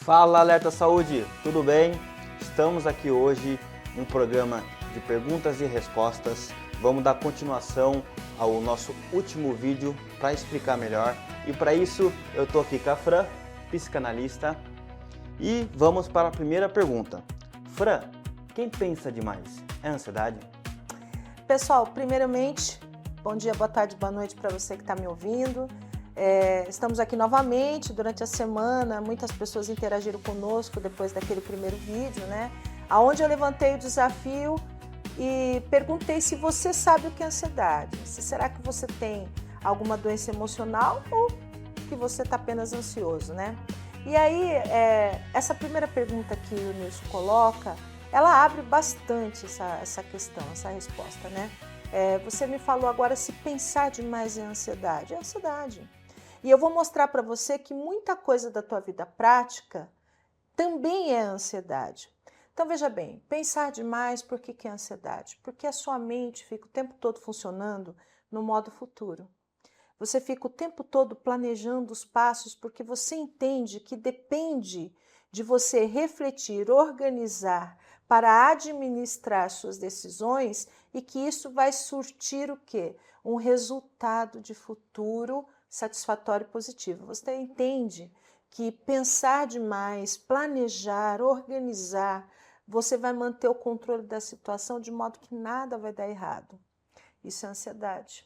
Fala, Alerta Saúde, tudo bem? Estamos aqui hoje no programa de perguntas e respostas. Vamos dar continuação ao nosso último vídeo para explicar melhor. E para isso eu tô aqui com a Fran, psicanalista. E vamos para a primeira pergunta. Fran, quem pensa demais é ansiedade? Pessoal, primeiramente, bom dia, boa tarde, boa noite para você que está me ouvindo. Estamos aqui novamente durante a semana, muitas pessoas interagiram conosco depois daquele primeiro vídeo, né? Onde eu levantei o desafio e perguntei se você sabe o que é ansiedade. Será que você tem alguma doença emocional ou que você está apenas ansioso, né? E aí, essa primeira pergunta que o Nilson coloca, ela abre bastante essa questão, essa resposta, né? Você me falou agora se pensar demais é ansiedade. É ansiedade. E eu vou mostrar para você que muita coisa da tua vida prática também é ansiedade. Então veja bem, pensar demais, por que é ansiedade? Porque a sua mente fica o tempo todo funcionando no modo futuro. Você fica o tempo todo planejando os passos porque você entende que depende de você refletir, organizar para administrar suas decisões e que isso vai surtir o quê? Um resultado de futuro satisfatório e positivo. Você entende que pensar demais, planejar, organizar, você vai manter o controle da situação de modo que nada vai dar errado. Isso é ansiedade.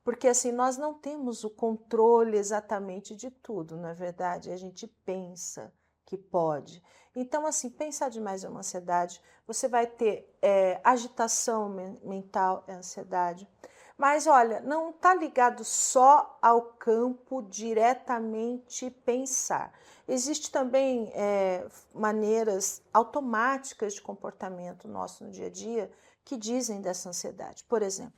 Porque assim, nós não temos o controle exatamente de tudo, não é verdade? A gente pensa que pode. Então, assim, pensar demais é uma ansiedade. Você vai ter agitação mental, é ansiedade. Mas, olha, não está ligado só ao campo diretamente pensar. Existem também maneiras automáticas de comportamento nosso no dia a dia que dizem dessa ansiedade. Por exemplo,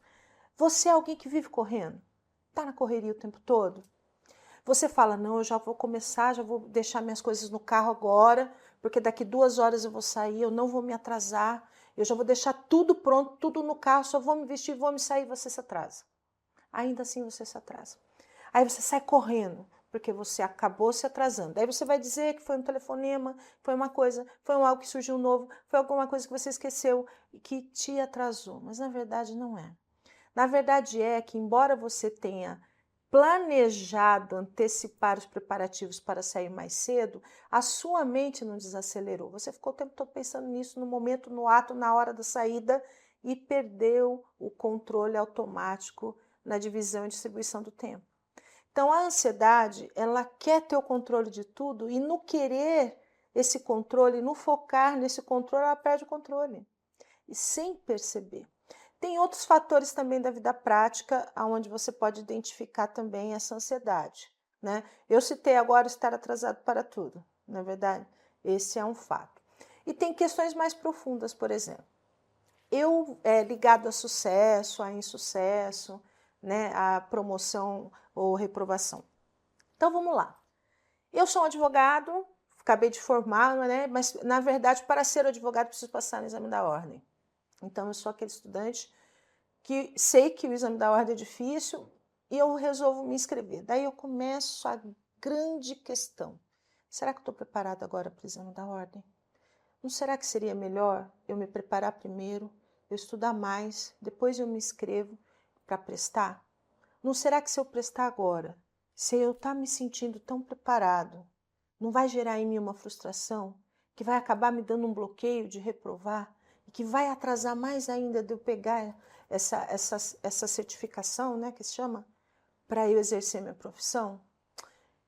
você é alguém que vive correndo? Está na correria o tempo todo? Você fala, não, eu já vou começar, já vou deixar minhas coisas no carro agora, porque daqui 2 horas eu vou sair, eu não vou me atrasar, eu já vou deixar tudo pronto, tudo no carro, só vou me vestir, vou me sair, você se atrasa. Ainda assim você se atrasa. Aí você sai correndo, porque você acabou se atrasando. Aí você vai dizer que foi um telefonema, foi uma coisa, foi algo que surgiu novo, foi alguma coisa que você esqueceu e que te atrasou. Mas na verdade não é. Na verdade é que, embora você tenha planejado antecipar os preparativos para sair mais cedo, a sua mente não desacelerou. Você ficou o tempo todo pensando nisso, no momento, no ato, na hora da saída e perdeu o controle automático na divisão e distribuição do tempo. Então, a ansiedade, ela quer ter o controle de tudo e no querer esse controle, no focar nesse controle, ela perde o controle. E sem perceber. Tem outros fatores também da vida prática, onde você pode identificar também essa ansiedade, né? Eu citei agora estar atrasado para tudo, não é verdade? Esse é um fato. E tem questões mais profundas, por exemplo. Eu, ligado a sucesso, a insucesso, né, a promoção ou reprovação. Então, vamos lá. Eu sou um advogado, acabei de formar, né, mas, na verdade, para ser advogado, preciso passar no exame da ordem. Então, eu sou aquele estudante que sei que o exame da ordem é difícil e eu resolvo me inscrever. Daí eu começo a grande questão. Será que eu estou preparada agora para o exame da ordem? Não será que seria melhor eu me preparar primeiro, eu estudar mais, depois eu me inscrevo para prestar? Não será que se eu prestar agora, se eu estar me sentindo tão preparado, não vai gerar em mim uma frustração que vai acabar me dando um bloqueio de reprovar e que vai atrasar mais ainda de eu pegar essa certificação, né, que se chama, para eu exercer minha profissão?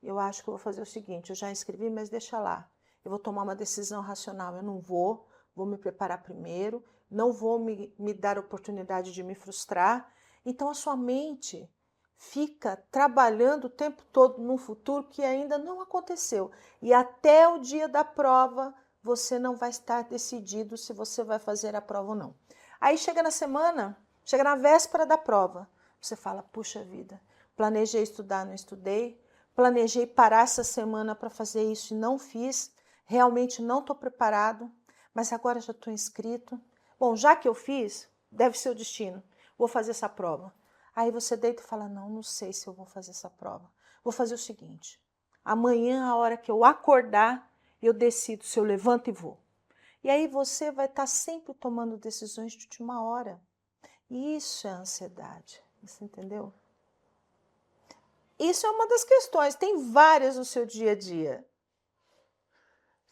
Eu acho que eu vou fazer o seguinte, eu já inscrevi, mas deixa lá. Eu vou tomar uma decisão racional, eu não vou me preparar primeiro, não vou me dar a oportunidade de me frustrar. Então a sua mente fica trabalhando o tempo todo num futuro que ainda não aconteceu. E até o dia da prova, você não vai estar decidido se você vai fazer a prova ou não. Aí chega na semana, chega na véspera da prova, você fala, puxa vida, planejei estudar, não estudei, planejei parar essa semana para fazer isso e não fiz, realmente não estou preparado, mas agora já estou inscrito. Bom, já que eu fiz, deve ser o destino, vou fazer essa prova. Aí você deita e fala, não sei se eu vou fazer essa prova. Vou fazer o seguinte, amanhã, a hora que eu acordar, eu decido se eu levanto e vou. E aí você vai estar sempre tomando decisões de última hora. E isso é ansiedade, você entendeu? Isso é uma das questões, tem várias no seu dia a dia.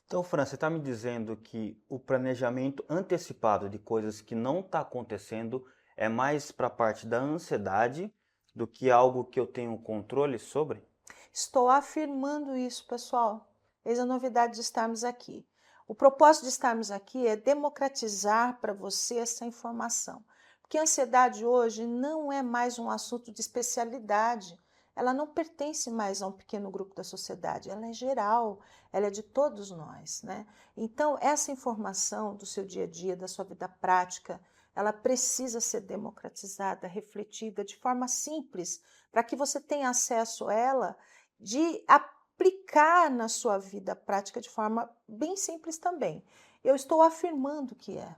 Então, Fran, você está me dizendo que o planejamento antecipado de coisas que não está acontecendo é mais para a parte da ansiedade do que algo que eu tenho controle sobre? Estou afirmando isso, pessoal. Eis a novidade de estarmos aqui. O propósito de estarmos aqui é democratizar para você essa informação. Porque a ansiedade hoje não é mais um assunto de especialidade. Ela não pertence mais a um pequeno grupo da sociedade. Ela é geral, ela é de todos nós, né? Então, essa informação do seu dia a dia, da sua vida prática, ela precisa ser democratizada, refletida de forma simples, para que você tenha acesso a ela de aplicar na sua vida prática de forma bem simples também. Eu estou afirmando que é.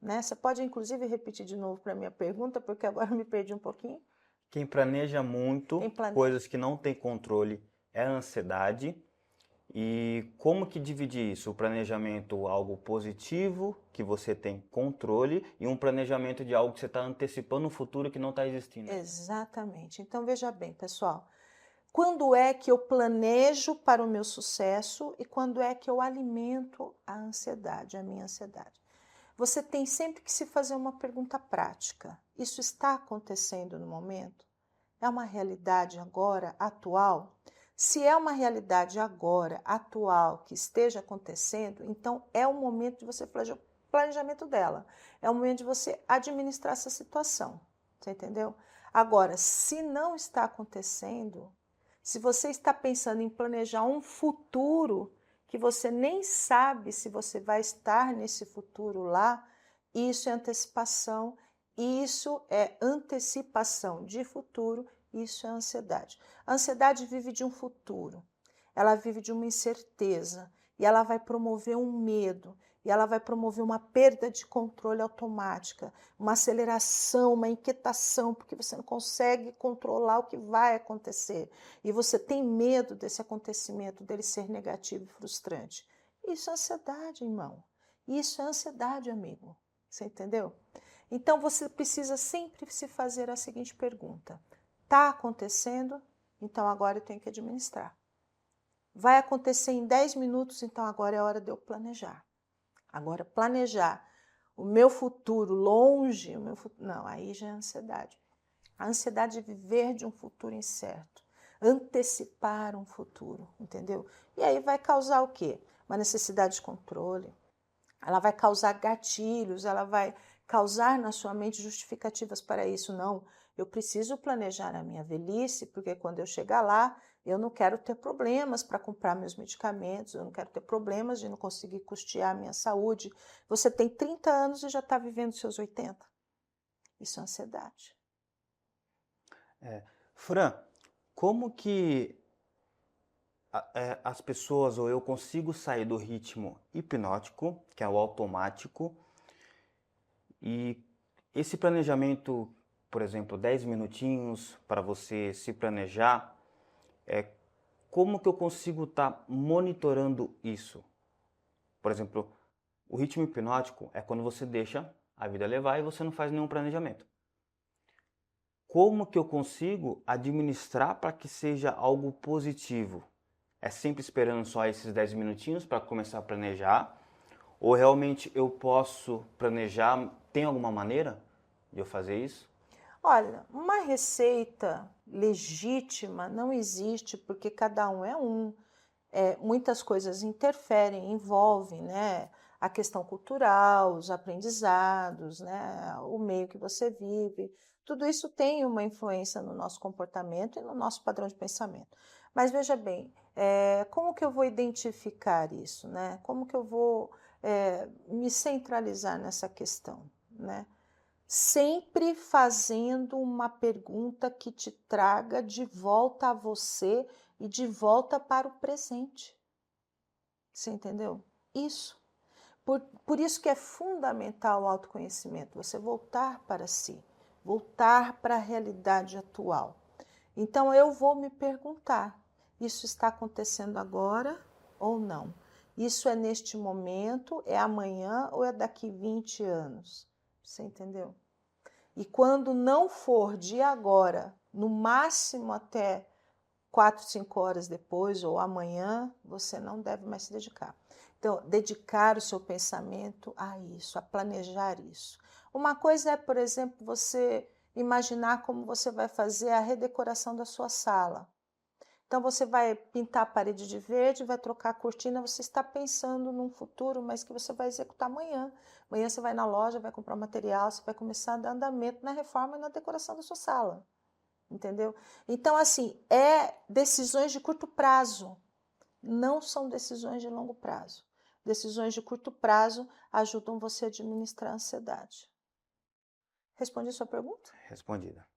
Né? Você pode, inclusive, repetir de novo para a minha pergunta, porque agora eu me perdi um pouquinho. Quem planeja muito coisas que não tem controle é a ansiedade. E como que dividir isso? O planejamento algo positivo, que você tem controle, e um planejamento de algo que você está antecipando um futuro que não está existindo. Exatamente. Então, veja bem, pessoal. Quando é que eu planejo para o meu sucesso e quando é que eu alimento a ansiedade, a minha ansiedade? Você tem sempre que se fazer uma pergunta prática. Isso está acontecendo no momento? É uma realidade agora, atual? Se é uma realidade agora, atual, que esteja acontecendo, então é o momento de você fazer o planejamento dela. É o momento de você administrar essa situação. Você entendeu? Agora, se não está acontecendo, se você está pensando em planejar um futuro que você nem sabe se você vai estar nesse futuro lá, isso é antecipação, isso é antecipação de futuro, isso é ansiedade. A ansiedade vive de um futuro, ela vive de uma incerteza e ela vai promover um medo. E ela vai promover uma perda de controle automática, uma aceleração, uma inquietação, porque você não consegue controlar o que vai acontecer. E você tem medo desse acontecimento, dele ser negativo e frustrante. Isso é ansiedade, irmão. Isso é ansiedade, amigo. Você entendeu? Então você precisa sempre se fazer a seguinte pergunta: está acontecendo? Então agora eu tenho que administrar. Vai acontecer em 10 minutos, então agora é hora de eu planejar. Agora, planejar o meu futuro longe, não, aí já é ansiedade. A ansiedade é viver de um futuro incerto, antecipar um futuro, entendeu? E aí vai causar o quê? Uma necessidade de controle. Ela vai causar gatilhos, ela vai causar na sua mente justificativas para isso. Não, eu preciso planejar a minha velhice, porque quando eu chegar lá, eu não quero ter problemas para comprar meus medicamentos, eu não quero ter problemas de não conseguir custear a minha saúde. Você tem 30 anos e já está vivendo seus 80. Isso é ansiedade. Fran, como que as pessoas ou eu consigo sair do ritmo hipnótico, que é o automático, e esse planejamento, por exemplo, 10 minutinhos para você se planejar, como que eu consigo estar monitorando isso? Por exemplo, o ritmo hipnótico é quando você deixa a vida levar e você não faz nenhum planejamento. Como que eu consigo administrar para que seja algo positivo? É sempre esperando só esses 10 minutinhos para começar a planejar? Ou realmente eu posso planejar? Tem alguma maneira de eu fazer isso? Olha, uma receita legítima não existe, porque cada um é um. Muitas coisas interferem, envolvem, né? A questão cultural, os aprendizados, né? O meio que você vive. Tudo isso tem uma influência no nosso comportamento e no nosso padrão de pensamento. Mas veja bem, como que eu vou identificar isso, né? Como que eu vou me centralizar nessa questão, né? Sempre fazendo uma pergunta que te traga de volta a você e de volta para o presente. Você entendeu? Isso. Por isso que é fundamental o autoconhecimento, você voltar para si, voltar para a realidade atual. Então eu vou me perguntar, isso está acontecendo agora ou não? Isso é neste momento, é amanhã ou é daqui 20 anos? Você entendeu? E quando não for de agora, no máximo até 4, 5 horas depois ou amanhã, você não deve mais se dedicar. Então, dedicar o seu pensamento a isso, a planejar isso. Uma coisa é, por exemplo, você imaginar como você vai fazer a redecoração da sua sala. Então, você vai pintar a parede de verde, vai trocar a cortina, você está pensando num futuro, mas que você vai executar amanhã. Amanhã você vai na loja, vai comprar material, você vai começar a dar andamento na reforma e na decoração da sua sala. Entendeu? Então, assim, é decisões de curto prazo, não são decisões de longo prazo. Decisões de curto prazo ajudam você a administrar a ansiedade. Respondi a sua pergunta? Respondida.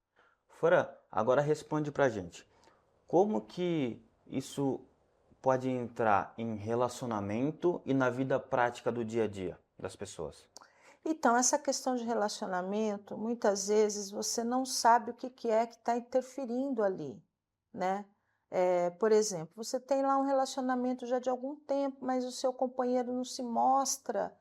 Fran, agora responde pra gente. Como que isso pode entrar em relacionamento e na vida prática do dia a dia das pessoas? Então, essa questão de relacionamento, muitas vezes você não sabe o que é que está interferindo ali, né? Por exemplo, você tem lá um relacionamento já de algum tempo, mas o seu companheiro não se mostra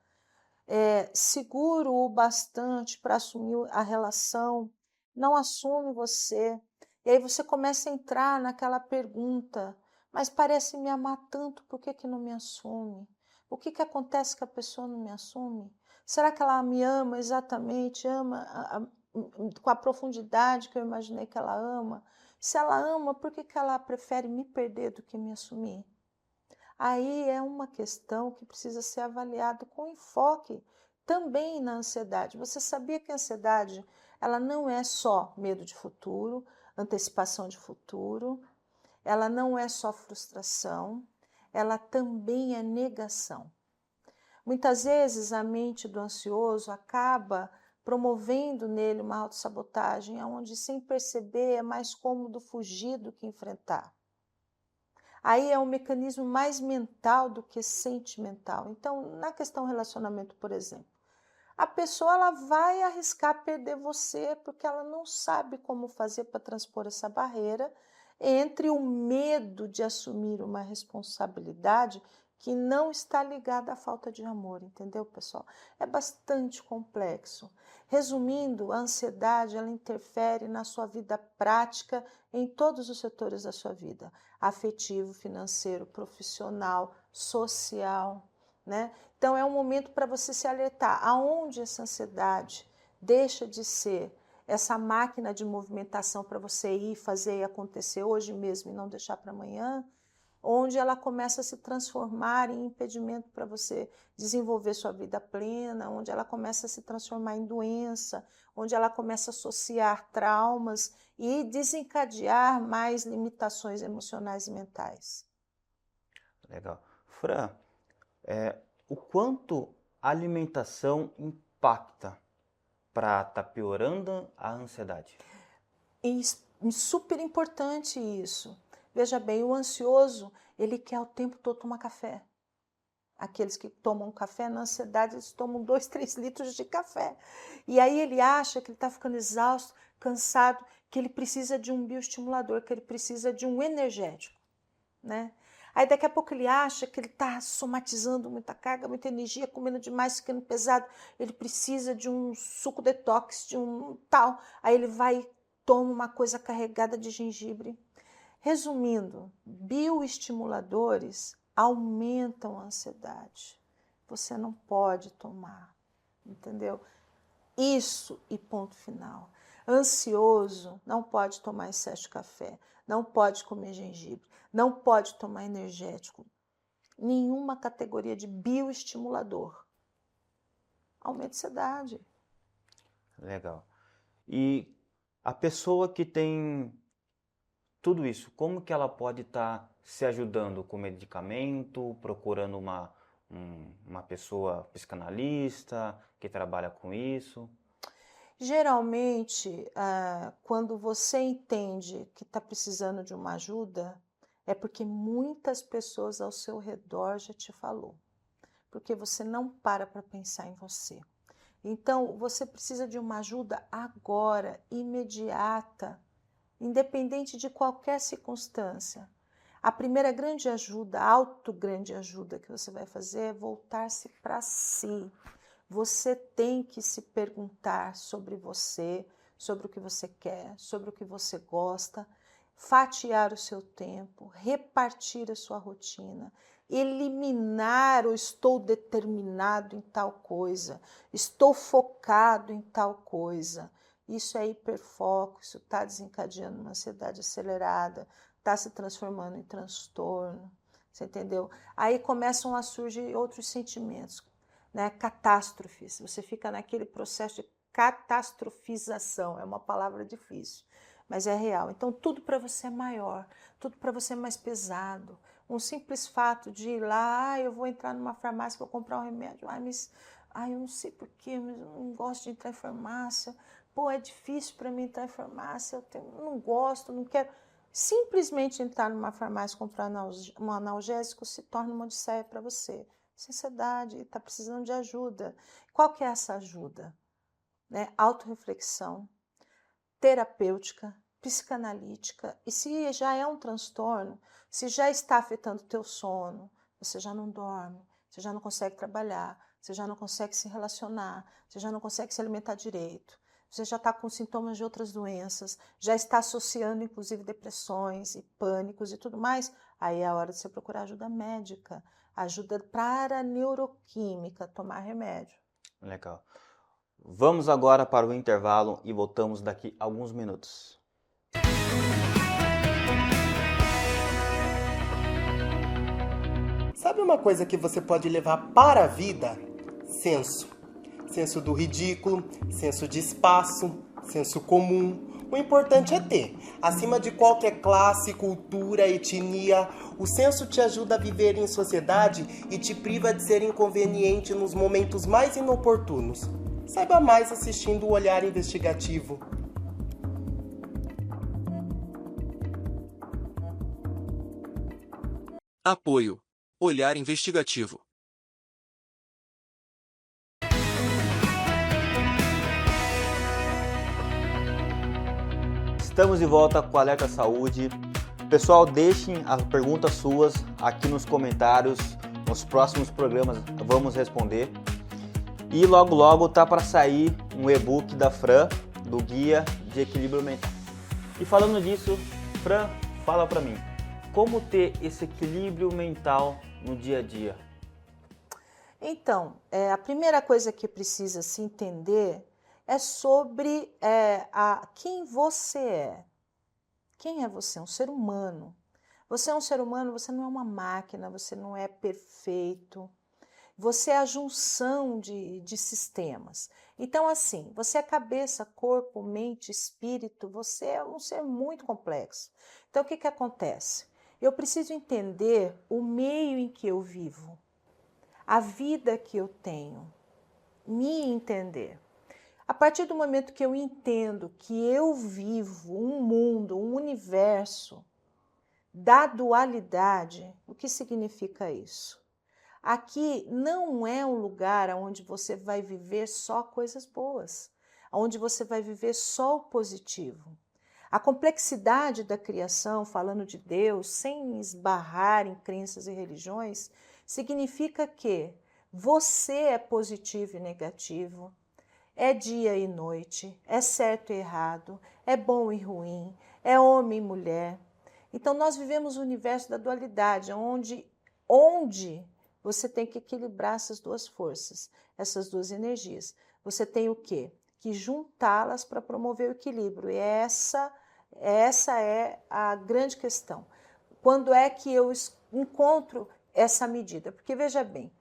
seguro o bastante para assumir a relação, não assume você. E aí você começa a entrar naquela pergunta, mas parece me amar tanto, por que que não me assume? O que que acontece que a pessoa não me assume? Será que ela me ama exatamente, com a profundidade que eu imaginei que ela ama? Se ela ama, por que que ela prefere me perder do que me assumir? Aí é uma questão que precisa ser avaliada com enfoque também na ansiedade. Você sabia que a ansiedade, ela não é só medo de futuro, antecipação de futuro, ela não é só frustração, ela também é negação. Muitas vezes a mente do ansioso acaba promovendo nele uma autossabotagem, onde sem perceber é mais cômodo fugir do que enfrentar. Aí é um mecanismo mais mental do que sentimental. Então, na questão relacionamento, por exemplo, a pessoa ela vai arriscar perder você porque ela não sabe como fazer para transpor essa barreira entre o medo de assumir uma responsabilidade que não está ligada à falta de amor, entendeu, pessoal? É bastante complexo. Resumindo, a ansiedade ela interfere na sua vida prática em todos os setores da sua vida: afetivo, financeiro, profissional, social, né? Então é um momento para você se alertar aonde essa ansiedade deixa de ser essa máquina de movimentação para você ir fazer e acontecer hoje mesmo e não deixar para amanhã, onde ela começa a se transformar em impedimento para você desenvolver sua vida plena, onde ela começa a se transformar em doença, onde ela começa a associar traumas e desencadear mais limitações emocionais e mentais. Legal. Fran, o quanto a alimentação impacta para estar piorando a ansiedade? E super importante isso. Veja bem, o ansioso, ele quer o tempo todo tomar café. Aqueles que tomam café na ansiedade, eles tomam 2, 3 litros de café. E aí ele acha que ele está ficando exausto, cansado, que ele precisa de um bioestimulador, que ele precisa de um energético, né? Aí daqui a pouco ele acha que ele está somatizando muita carga, muita energia, comendo demais, ficando pesado. Ele precisa de um suco detox, de um tal. Aí ele vai toma uma coisa carregada de gengibre. Resumindo, bioestimuladores aumentam a ansiedade. Você não pode tomar, entendeu? Isso e ponto final. Ansioso não pode tomar excesso de café, não pode comer gengibre, não pode tomar energético. Nenhuma categoria de bioestimulador. Aumenta a ansiedade. Legal. E a pessoa que tem tudo isso, como que ela pode estar se ajudando com medicamento, procurando uma pessoa psicanalista que trabalha com isso? Geralmente, quando você entende que está precisando de uma ajuda, é porque muitas pessoas ao seu redor já te falou. Porque você não para pensar em você. Então, você precisa de uma ajuda agora, imediata, independente de qualquer circunstância. A primeira grande ajuda, grande ajuda que você vai fazer é voltar-se para si. Você tem que se perguntar sobre você, sobre o que você quer, sobre o que você gosta, fatiar o seu tempo, repartir a sua rotina, eliminar o estou determinado em tal coisa, estou focado em tal coisa. Isso é hiperfoco, isso está desencadeando uma ansiedade acelerada, está se transformando em transtorno, você entendeu? Aí começam a surgir outros sentimentos, né? Catástrofes, você fica naquele processo de catastrofização, é uma palavra difícil, mas é real. Então tudo para você é maior, tudo para você é mais pesado. Um simples fato de ir lá, eu vou entrar numa farmácia para comprar um remédio, eu não sei porquê, mas eu não gosto de entrar em farmácia, pô, é difícil para mim entrar em farmácia, não gosto, não quero. Simplesmente entrar numa farmácia e comprar um analgésico se torna uma odisseia para você. Ansiedade, está precisando de ajuda. Qual que é essa ajuda? Né? Autorreflexão, terapêutica, psicanalítica. E se já é um transtorno, se já está afetando o teu sono, você já não dorme, você já não consegue trabalhar, você já não consegue se relacionar, você já não consegue se alimentar direito, você já está com sintomas de outras doenças, já está associando inclusive depressões e pânicos e tudo mais, aí é a hora de você procurar ajuda médica, ajuda para neuroquímica, tomar remédio. Legal. Vamos agora para o intervalo e voltamos daqui a alguns minutos. Sabe uma coisa que você pode levar para a vida? Senso. Senso do ridículo, senso de espaço, senso comum. O importante é ter. Acima de qualquer classe, cultura, etnia, o senso te ajuda a viver em sociedade e te priva de ser inconveniente nos momentos mais inoportunos. Saiba mais assistindo o Olhar Investigativo. Apoio. Olhar Investigativo. Estamos de volta com o Alerta Saúde. Pessoal, deixem as perguntas suas aqui nos comentários. Nos próximos programas vamos responder. E logo logo tá para sair um e-book da Fran, do Guia de Equilíbrio Mental. E falando disso, Fran, fala para mim, como ter esse equilíbrio mental no dia a dia? Então, a primeira coisa que precisa se entender é sobre quem você é. Quem é você? Um ser humano. Você é um ser humano, você não é uma máquina, você não é perfeito. Você é a junção de sistemas. Então, assim, você é cabeça, corpo, mente, espírito, você é um ser muito complexo. Então, o que acontece? Eu preciso entender o meio em que eu vivo, a vida que eu tenho, me entender. A partir do momento que eu entendo que eu vivo um mundo, um universo da dualidade, o que significa isso? Aqui não é um lugar onde você vai viver só coisas boas, onde você vai viver só o positivo. A complexidade da criação, falando de Deus, sem esbarrar em crenças e religiões, significa que você é positivo e negativo, é dia e noite, é certo e errado, é bom e ruim, é homem e mulher. Então nós vivemos o universo da dualidade, onde você tem que equilibrar essas duas forças, essas duas energias. Você tem o quê? Que juntá-las para promover o equilíbrio. E essa é a grande questão. Quando é que eu encontro essa medida? Porque veja bem,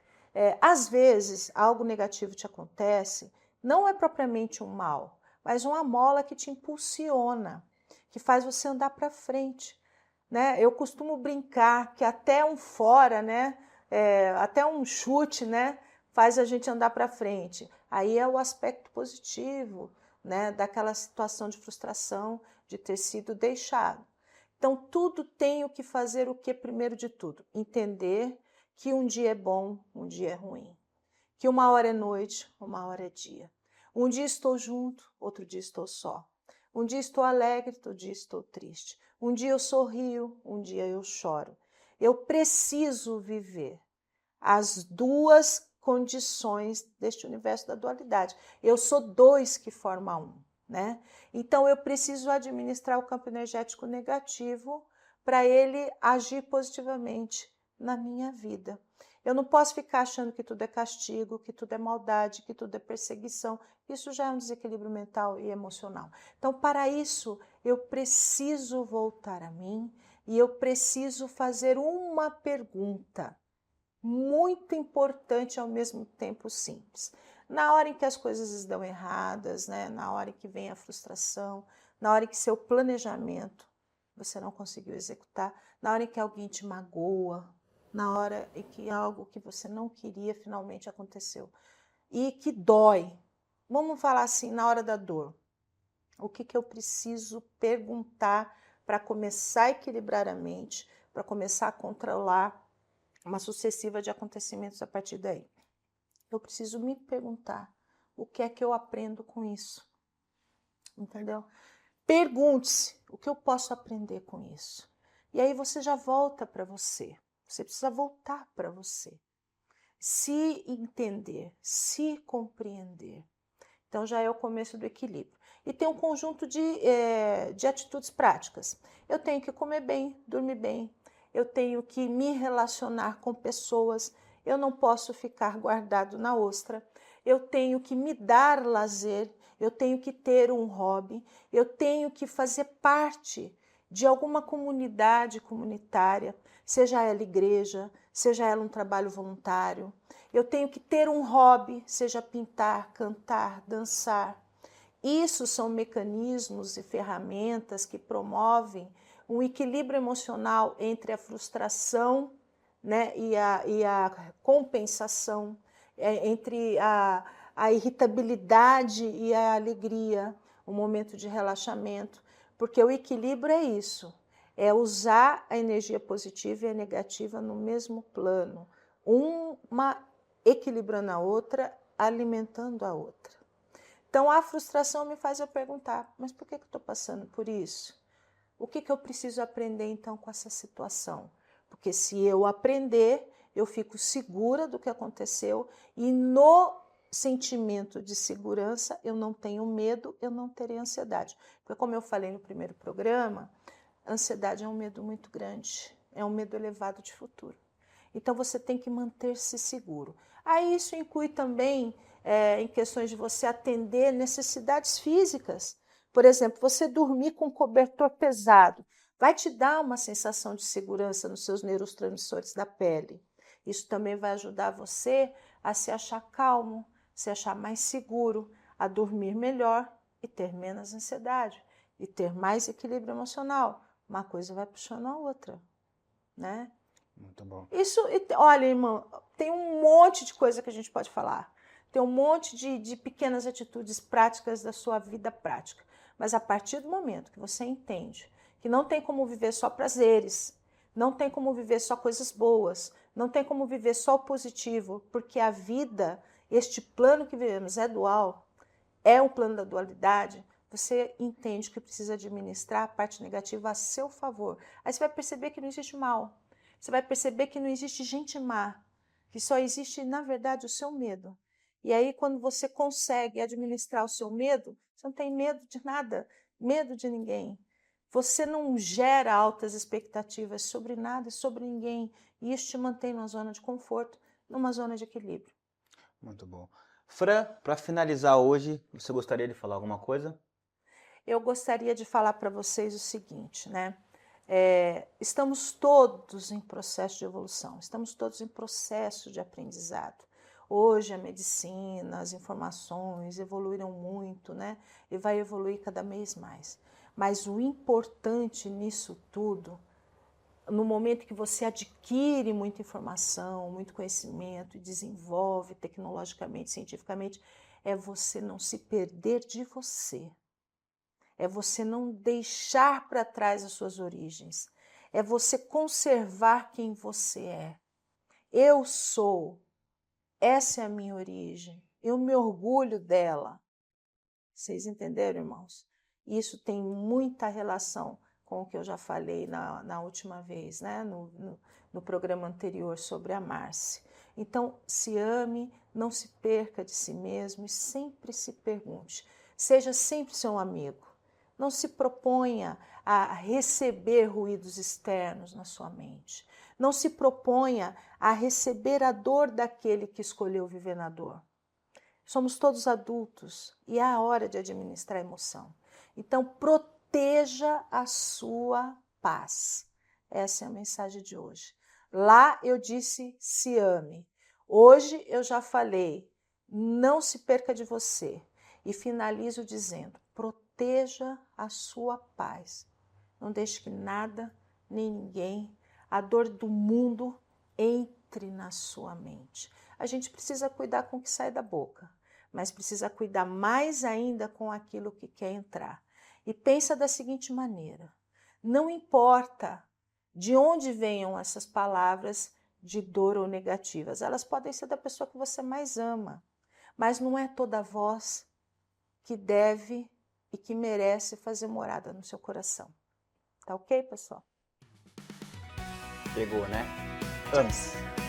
às vezes algo negativo te acontece, não é propriamente um mal, mas uma mola que te impulsiona, que faz você andar para frente. Né? Eu costumo brincar que até um fora, né? Até um chute, né? Faz a gente andar para frente. Aí é o aspecto positivo, né? Daquela situação de frustração de ter sido deixado. Então, tudo tem o que fazer o que primeiro de tudo? Entender que um dia é bom, um dia é ruim. Que uma hora é noite, uma hora é dia. Um dia estou junto, outro dia estou só. Um dia estou alegre, outro dia estou triste. Um dia eu sorrio, um dia eu choro. Eu preciso viver as duas condições deste universo da dualidade. Eu sou dois que formam um, né? Então eu preciso administrar o campo energético negativo para ele agir positivamente na minha vida. Eu não posso ficar achando que tudo é castigo, que tudo é maldade, que tudo é perseguição. Isso já é um desequilíbrio mental e emocional. Então, para isso, eu preciso voltar a mim e eu preciso fazer uma pergunta muito importante, ao mesmo tempo simples. Na hora em que as coisas dão erradas, né? Na hora em que vem a frustração, na hora em que seu planejamento você não conseguiu executar, na hora em que alguém te magoa, na hora em que algo que você não queria finalmente aconteceu e que dói. Vamos falar assim, na hora da dor. O que eu preciso perguntar para começar a equilibrar a mente, para começar a controlar uma sucessiva de acontecimentos a partir daí? Eu preciso me perguntar o que é que eu aprendo com isso. Entendeu? Pergunte-se o que eu posso aprender com isso. E aí você já volta para você. Você precisa voltar para você. Se entender, se compreender. Então já é o começo do equilíbrio. E tem um conjunto de atitudes práticas. Eu tenho que comer bem, dormir bem. Eu tenho que me relacionar com pessoas. Eu não posso ficar guardado na ostra. Eu tenho que me dar lazer. Eu tenho que ter um hobby. Eu tenho que fazer parte de alguma comunidade comunitária, seja ela igreja, seja ela um trabalho voluntário. Eu tenho que ter um hobby, seja pintar, cantar, dançar. Isso são mecanismos e ferramentas que promovem um equilíbrio emocional entre a frustração, né, e a compensação, entre a irritabilidade e a alegria, um momento de relaxamento. Porque o equilíbrio é isso, é usar a energia positiva e a negativa no mesmo plano. Uma equilibrando a outra, alimentando a outra. Então, a frustração me faz eu perguntar, mas por que eu estou passando por isso? O que eu preciso aprender, então, com essa situação? Porque se eu aprender, eu fico segura do que aconteceu e no sentimento de segurança, eu não tenho medo, eu não terei ansiedade. Porque, como eu falei no primeiro programa, ansiedade é um medo muito grande, é um medo elevado de futuro. Então, você tem que manter-se seguro. Aí, isso inclui também, em questões de você atender necessidades físicas. Por exemplo, você dormir com um cobertor pesado vai te dar uma sensação de segurança nos seus neurotransmissores da pele. Isso também vai ajudar você a se achar calmo, se achar mais seguro, a dormir melhor e ter menos ansiedade, e ter mais equilíbrio emocional. Uma coisa vai puxando a outra, né? Muito bom. Isso, olha, irmã, tem um monte de coisa que a gente pode falar. Tem um monte de pequenas atitudes práticas da sua vida prática. Mas a partir do momento que você entende que não tem como viver só prazeres, não tem como viver só coisas boas, não tem como viver só o positivo, porque a vida, este plano que vivemos é dual, é um plano da dualidade, você entende que precisa administrar a parte negativa a seu favor. Aí você vai perceber que não existe mal. Você vai perceber que não existe gente má, que só existe, na verdade, o seu medo. E aí, quando você consegue administrar o seu medo, você não tem medo de nada, medo de ninguém. Você não gera altas expectativas sobre nada e sobre ninguém. E isso te mantém numa zona de conforto, numa zona de equilíbrio. Muito bom. Fran, para finalizar hoje, você gostaria de falar alguma coisa? Eu gostaria de falar para vocês o seguinte, né? Estamos todos em processo de evolução, estamos todos em processo de aprendizado. Hoje a medicina, as informações evoluíram muito, né? E vai evoluir cada vez mais. Mas o importante nisso tudo, no momento que você adquire muita informação, muito conhecimento e desenvolve tecnologicamente, cientificamente, é você não se perder de você. É você não deixar para trás as suas origens. É você conservar quem você é. Eu sou. Essa é a minha origem. Eu me orgulho dela. Vocês entenderam, irmãos? Isso tem muita relação com o que eu já falei na última vez, né? No programa anterior sobre amar-se. Então, se ame, não se perca de si mesmo e sempre se pergunte. Seja sempre seu amigo. Não se proponha a receber ruídos externos na sua mente. Não se proponha a receber a dor daquele que escolheu viver na dor. Somos todos adultos e é a hora de administrar a emoção. Então, proteja a sua paz. Essa é a mensagem de hoje. Lá eu disse, se ame. Hoje eu já falei, não se perca de você. E finalizo dizendo, proteja a sua paz. Não deixe que nada, nem ninguém, a dor do mundo entre na sua mente. A gente precisa cuidar com o que sai da boca, mas precisa cuidar mais ainda com aquilo que quer entrar. E pensa da seguinte maneira, não importa de onde venham essas palavras de dor ou negativas, elas podem ser da pessoa que você mais ama, mas não é toda voz que deve e que merece fazer morada no seu coração. Tá ok, pessoal? Pegou, né? Ame-se.